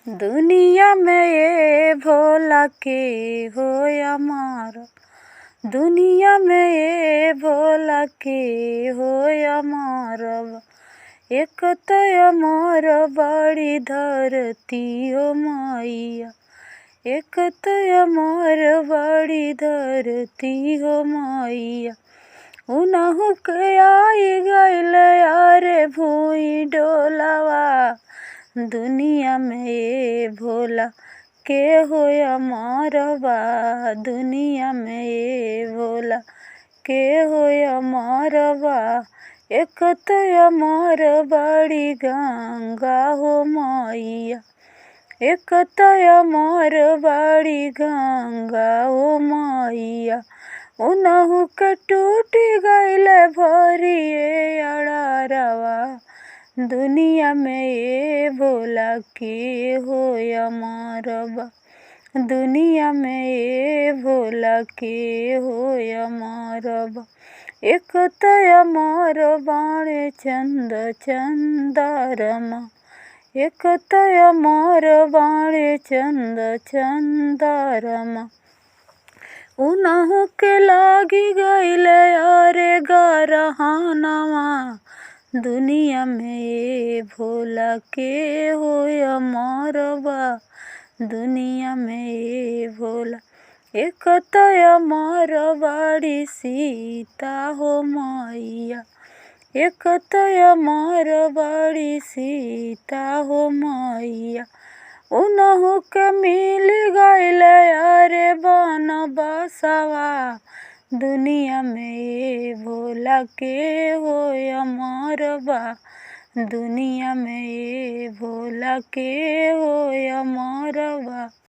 दुनिया में ये भोला के हो अमर, दुनिया में ये भोला के हो अमर। एक तो अमर बड़ी धरती हो मैया, एक तो अमर बड़ी धरती हो मैया। उनहु के आई गइल यारे भूई डोलावा, दुनिया में ये भोला के हो अमरवा, दुनिया में ये भोला के हो अमरवा। एक तो अमर बड़ी गंगा हो मैया, एक तो अमर बड़ी गंगा हो मैया। उनहु के टूट गइल भरिए अड़ारवा, दुनिया में ये भोला के हो अमरवा, दुनिया में ये भोला के हो अमरवा। एक तो अमर बाणे चंद चंदरमा, एक तो अमर बाणे चंद चंदरमा। उनहु के लागी गइल यारे गरहनवा, दुनिया में ये भोला के हो अमरवा, दुनिया में ये भोला। एक तो अमर बड़ी सीता हो मैया, एक तो अमर बड़ी सीता हो मैया। उनहु के मिल गइल यारे बनवासवा, दुनिया में ये भोला के हो अमरवा, दुनिया में ये भोला के हो अमरवा।